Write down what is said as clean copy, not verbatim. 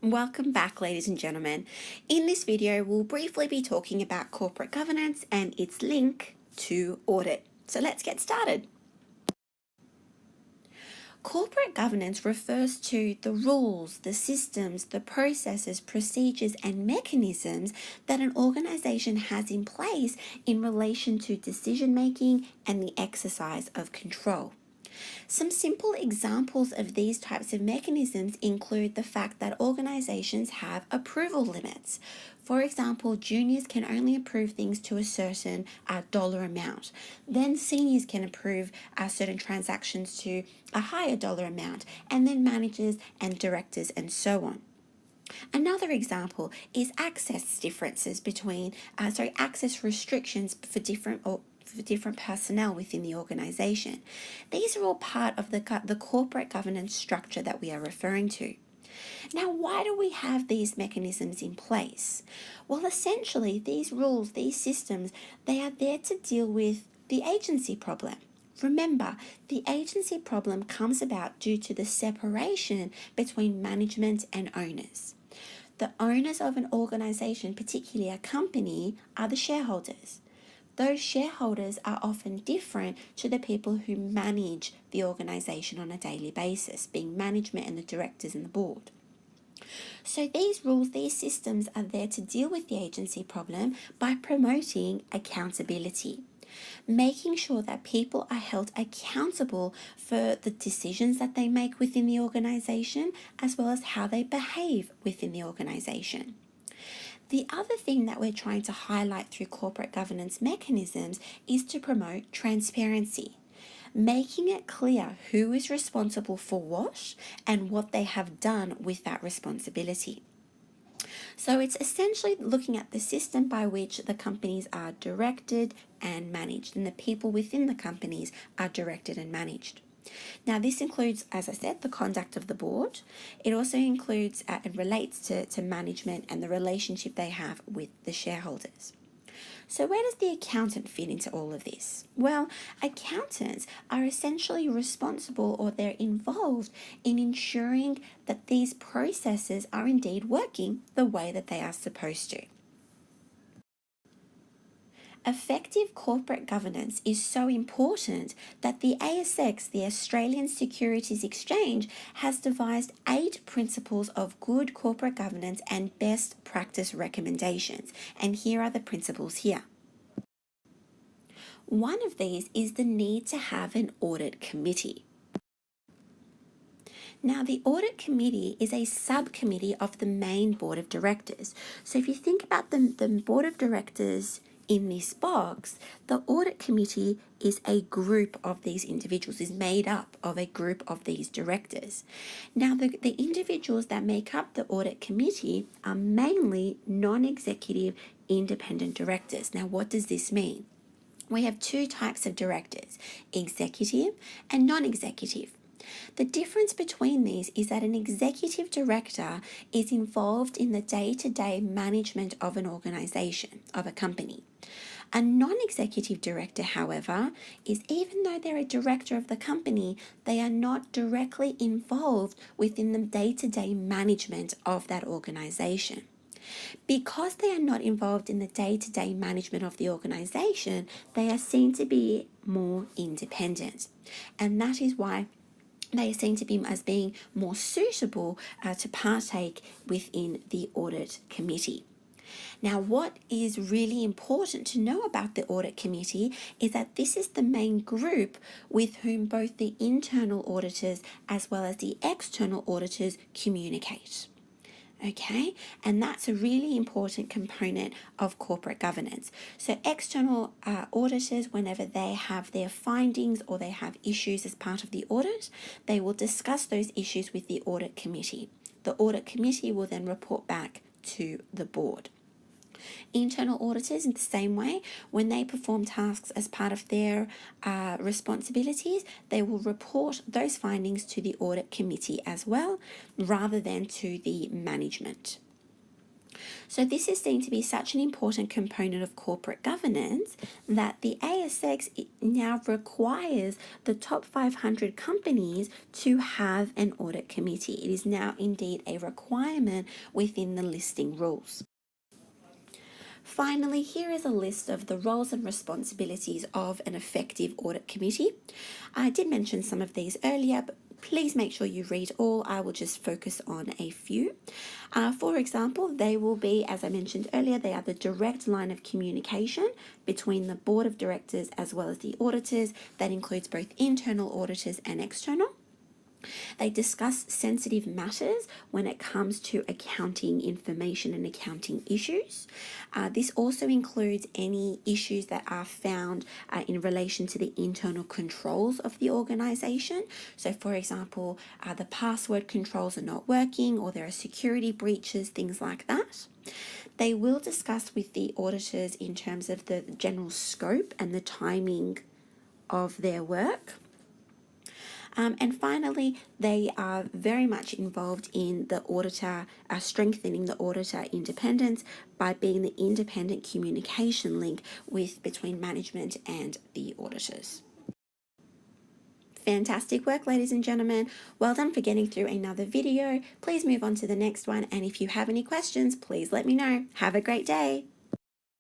Welcome back, ladies and gentlemen. In this video, we'll briefly be talking about corporate governance and its link to audit. So let's get started. Corporate governance refers to the rules, the systems, the processes, procedures, and mechanisms that an organization has in place in relation to decision making and the exercise of control. Some simple examples of these types of mechanisms include the fact that organizations have approval limits. For example, juniors can only approve things to a certain dollar amount. Then seniors can approve certain transactions to a higher dollar amount, and then managers and directors and so on. Another example is access differences access restrictions for different personnel within the organisation. These are all part of the corporate governance structure that we are referring to. Now, why do we have these mechanisms in place? Well, essentially, these rules, these systems, they are there to deal with the agency problem. Remember, the agency problem comes about due to the separation between management and owners. The owners of an organisation, particularly a company, are the shareholders. Those shareholders are often different to the people who manage the organisation on a daily basis, being management and the directors and the board. So these rules, these systems are there to deal with the agency problem by promoting accountability, making sure that people are held accountable for the decisions that they make within the organisation, as well as how they behave within the organisation. The other thing that we're trying to highlight through corporate governance mechanisms is to promote transparency, making it clear who is responsible for what and what they have done with that responsibility. So it's essentially looking at the system by which the companies are directed and managed, and the people within the companies are directed and managed. Now, this includes, as I said, the conduct of the board. It also includes and relates to management and the relationship they have with the shareholders. So where does the accountant fit into all of this? Well, accountants are essentially responsible, or they're involved in ensuring that these processes are indeed working the way that they are supposed to. Effective corporate governance is so important that the ASX, the Australian Securities Exchange, has devised 8 principles of good corporate governance and best practice recommendations. And here are the principles here. One of these is the need to have an audit committee. Now, the Audit Committee is a subcommittee of the main board of directors. So if you think about the board of directors in this box, the Audit Committee is a group of these individuals, is made up of a group of these directors. Now, the individuals that make up the Audit Committee are mainly non-executive independent directors. Now, what does this mean? We have 2 types of directors, executive and non-executive. The difference between these is that an executive director is involved in the day-to-day management of an organisation, of a company. A non-executive director, however, is, even though they're a director of the company, they are not directly involved within the day-to-day management of that organisation. Because they are not involved in the day-to-day management of the organisation, they are seen to be more independent. And that is why they are seen to be as being more suitable to partake within the Audit Committee. Now, what is really important to know about the Audit Committee is that this is the main group with whom both the internal auditors as well as the external auditors communicate. Okay, and that's a really important component of corporate governance. So external auditors, whenever they have their findings or they have issues as part of the audit, they will discuss those issues with the Audit Committee. The Audit Committee will then report back to the board. Internal auditors, in the same way, when they perform tasks as part of their responsibilities, they will report those findings to the Audit Committee as well, rather than to the management. So this is seen to be such an important component of corporate governance that the ASX now requires the top 500 companies to have an audit committee. It is now indeed a requirement within the listing rules. Finally, here is a list of the roles and responsibilities of an effective audit committee. I did mention some of these earlier, but please make sure you read all. I will just focus on a few. For example, they will be, as I mentioned earlier, they are the direct line of communication between the board of directors as well as the auditors. That includes both internal auditors and external. They discuss sensitive matters when it comes to accounting information and accounting issues. This also includes any issues that are found in relation to the internal controls of the organisation. So, for example, the password controls are not working, or there are security breaches, things like that. They will discuss with the auditors in terms of the general scope and the timing of their work. And finally, they are very much involved in the auditor, strengthening the auditor independence by being the independent communication link between management and the auditors. Fantastic work, ladies and gentlemen. Well done for getting through another video. Please move on to the next one. And if you have any questions, please let me know. Have a great day.